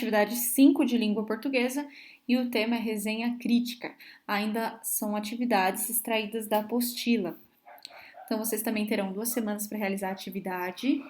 atividade 5 de língua portuguesa e o tema é resenha crítica. Ainda são atividades extraídas da apostila. Então, vocês também terão 2 semanas para realizar a atividade.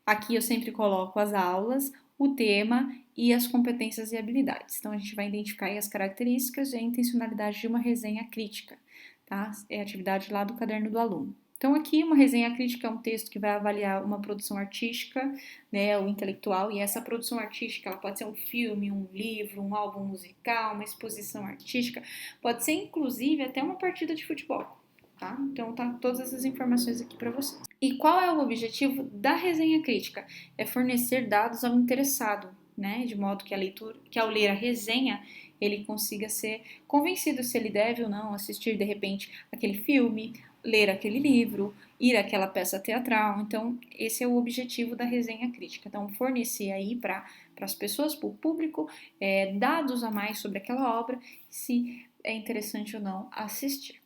Aqui eu sempre coloco as aulas, o tema e as competências e habilidades. Então, a gente vai identificar aí as características e a intencionalidade de uma resenha crítica, tá? É a atividade lá do caderno do aluno. Então, aqui, uma resenha crítica é um texto que vai avaliar uma produção artística, né, ou intelectual, e essa produção artística, ela pode ser um filme, um livro, um álbum musical, uma exposição artística, pode ser, inclusive, até uma partida de futebol, tá? Então, tá todas essas informações aqui para vocês. E qual é o objetivo da resenha crítica? É fornecer dados ao interessado, né, de modo que ao ler a resenha, ele consiga ser convencido se ele deve ou não assistir, de repente, aquele filme, ler aquele livro, ir àquela peça teatral. Então, esse é o objetivo da resenha crítica. Então, fornecer aí para as pessoas, para o público, dados a mais sobre aquela obra, se é interessante ou não assistir.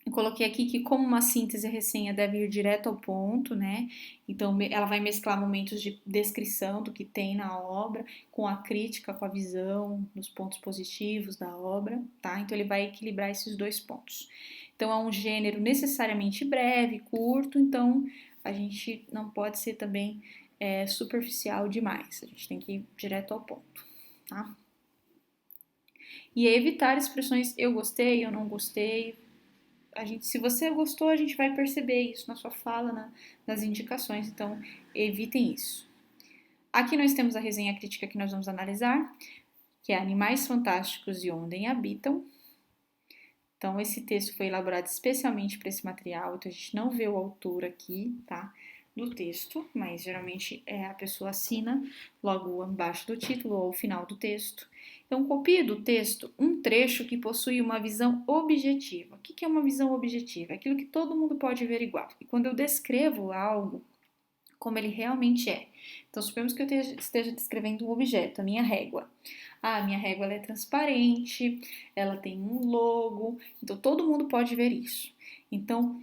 Eu coloquei aqui que, como uma síntese, a resenha deve ir direto ao ponto, né? Então, ela vai mesclar momentos de descrição do que tem na obra, com a crítica, com a visão, nos pontos positivos da obra, tá? Então, ele vai equilibrar esses 2 pontos. Então, é um gênero necessariamente breve, curto, então a gente não pode ser também superficial demais, a gente tem que ir direto ao ponto, tá? E evitar expressões eu gostei, eu não gostei. Se você gostou, a gente vai perceber isso na sua fala, nas indicações, então evitem isso. Aqui nós temos a resenha crítica que nós vamos analisar, que é Animais Fantásticos e Onde Habitam. Então, esse texto foi elaborado especialmente para esse material, então a gente não vê o autor aqui, tá? Do texto, mas geralmente a pessoa assina logo abaixo do título ou ao final do texto. Então, copie do texto um trecho que possui uma visão objetiva. O que é uma visão objetiva? É aquilo que todo mundo pode ver igual. E quando eu descrevo algo como ele realmente é. Então, suponhamos que eu esteja descrevendo um objeto, a minha régua. A minha régua ela é transparente, ela tem um logo, então todo mundo pode ver isso. Então,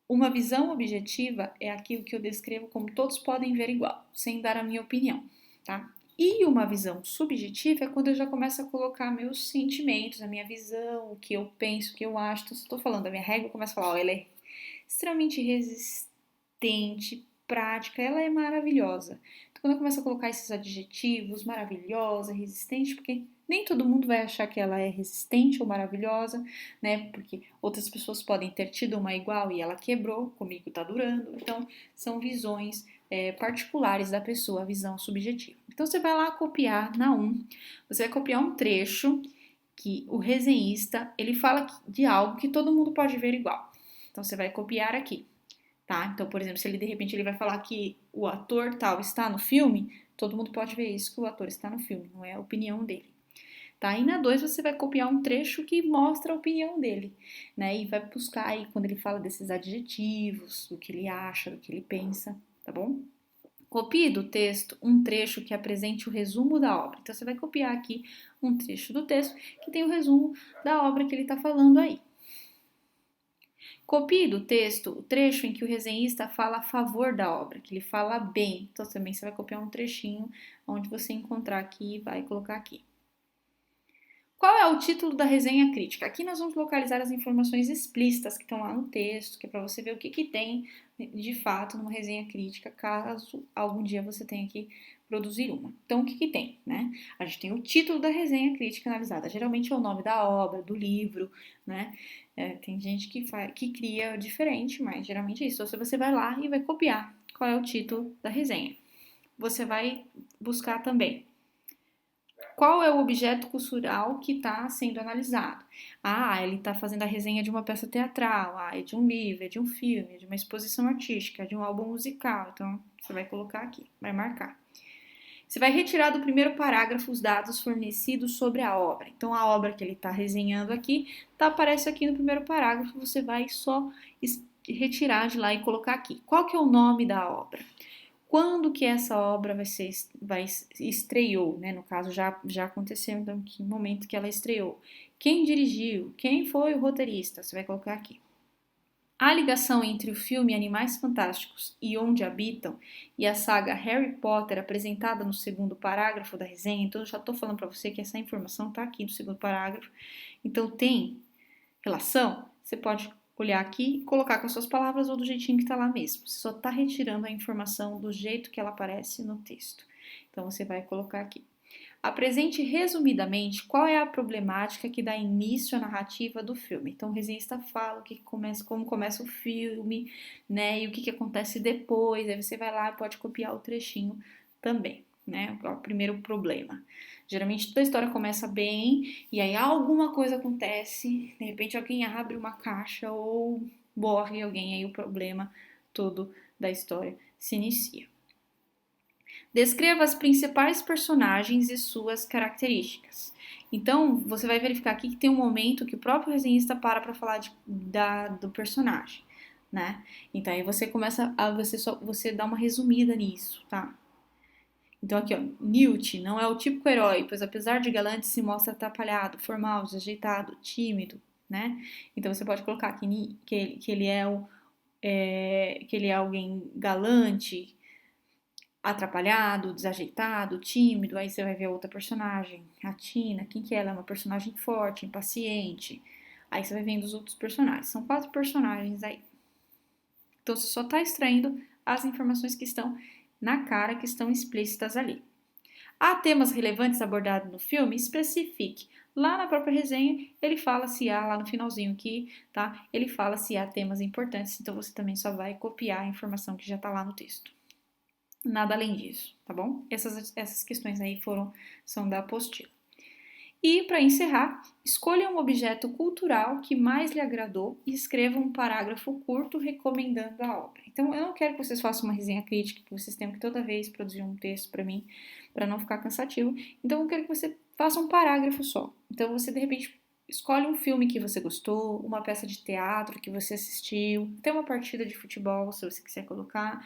uma visão objetiva é aquilo que eu descrevo como todos podem ver igual, sem dar a minha opinião, tá? E uma visão subjetiva é quando eu já começo a colocar meus sentimentos, a minha visão, o que eu penso, o que eu acho. Então, se eu estou falando da minha régua, eu começo a falar, ela é extremamente resistente, prática, ela é maravilhosa. Então, quando eu começo a colocar esses adjetivos, maravilhosa, resistente, porque nem todo mundo vai achar que ela é resistente ou maravilhosa, né? Porque outras pessoas podem ter tido uma igual e ela quebrou, comigo tá durando. Então, são visões particulares da pessoa, a visão subjetiva. Então, você vai lá copiar você vai copiar um trecho que o resenhista, ele fala de algo que todo mundo pode ver igual. Então, você vai copiar aqui. Tá? Então, por exemplo, se ele de repente ele vai falar que o ator tal está no filme, todo mundo pode ver isso, que o ator está no filme, não é a opinião dele. Tá? E na 2 você vai copiar um trecho que mostra a opinião dele, né? E vai buscar aí quando ele fala desses adjetivos, do que ele acha, do que ele pensa, tá bom? Copie do texto um trecho que apresente o resumo da obra. Então você vai copiar aqui um trecho do texto que tem o resumo da obra que ele está falando aí. Copie do texto o trecho em que o resenhista fala a favor da obra, que ele fala bem. Então também você vai copiar um trechinho onde você encontrar aqui e vai colocar aqui. Qual é o título da resenha crítica? Aqui nós vamos localizar as informações explícitas que estão lá no texto, que é para você ver o que tem de fato numa resenha crítica, caso algum dia você tenha que produzir uma. Então, o que tem, né? A gente tem o título da resenha crítica analisada. Geralmente é o nome da obra, do livro, né? Tem gente que cria diferente, mas geralmente é isso. Então, você vai lá e vai copiar qual é o título da resenha. Você vai buscar também qual é o objeto cultural que está sendo analisado. Ele está fazendo a resenha de uma peça teatral, é de um livro, é de um filme, é de uma exposição artística, é de um álbum musical. Então, você vai colocar aqui, vai marcar. Você vai retirar do primeiro parágrafo os dados fornecidos sobre a obra. Então, a obra que ele está resenhando aqui, aparece aqui no primeiro parágrafo, você vai só retirar de lá e colocar aqui. Qual que é o nome da obra? Quando que essa obra estreou, né? No caso, já aconteceu, então, que momento que ela estreou. Quem dirigiu? Quem foi o roteirista? Você vai colocar aqui. A ligação entre o filme Animais Fantásticos e Onde Habitam e a saga Harry Potter apresentada no segundo parágrafo da resenha, então eu já estou falando para você que essa informação está aqui no segundo parágrafo, então tem relação, você pode olhar aqui e colocar com as suas palavras ou do jeitinho que está lá mesmo. Você só está retirando a informação do jeito que ela aparece no texto. Então você vai colocar aqui. Apresente resumidamente qual é a problemática que dá início à narrativa do filme. Então, o resenhista fala como começa o filme, né? E o que acontece depois. Aí você vai lá e pode copiar o trechinho também, né? O primeiro problema. Geralmente toda a história começa bem e aí alguma coisa acontece, de repente alguém abre uma caixa ou morre alguém, aí o problema todo da história se inicia. Descreva as principais personagens e suas características. Então, você vai verificar aqui que tem um momento que o próprio resenhista para falar do personagem, né? Então, aí você começa a você dá uma resumida nisso, tá? Então, aqui, ó, Newt não é o típico herói, pois apesar de galante se mostra atrapalhado, formal, desajeitado, tímido, né? Então, você pode colocar que ele é alguém galante, atrapalhado, desajeitado, tímido, aí você vai ver outra personagem, a Tina, quem que é? Ela é uma personagem forte, impaciente, aí você vai vendo os outros personagens, são 4 personagens aí. Então você só está extraindo as informações que estão na cara, que estão explícitas ali. Há temas relevantes abordados no filme? Especifique. Lá na própria resenha, ele fala se há, lá no finalzinho aqui, tá? Ele fala se há temas importantes, então você também só vai copiar a informação que já está lá no texto. Nada além disso, tá bom? Essas questões aí são da apostila. E, para encerrar, escolha um objeto cultural que mais lhe agradou e escreva um parágrafo curto recomendando a obra. Então, eu não quero que vocês façam uma resenha crítica, que vocês tenham que toda vez produzir um texto para mim, para não ficar cansativo. Então, eu quero que você faça um parágrafo só. Então, você, de repente, escolhe um filme que você gostou, uma peça de teatro que você assistiu, até uma partida de futebol, se você quiser colocar.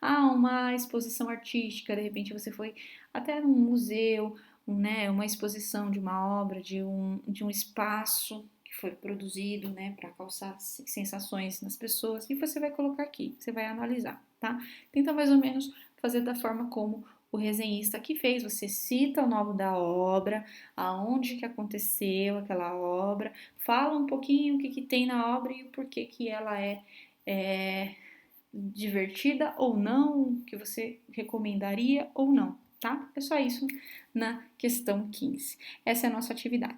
Uma exposição artística, de repente você foi até num museu, né, uma exposição de uma obra, de um espaço que foi produzido, né, para causar sensações nas pessoas, e você vai colocar aqui, você vai analisar, tá? Tenta mais ou menos fazer da forma como o resenhista que fez, você cita o nome da obra, aonde que aconteceu aquela obra, fala um pouquinho o que tem na obra e o porquê que ela é divertida ou não, que você recomendaria ou não, tá? É só isso na questão 15. Essa é a nossa atividade.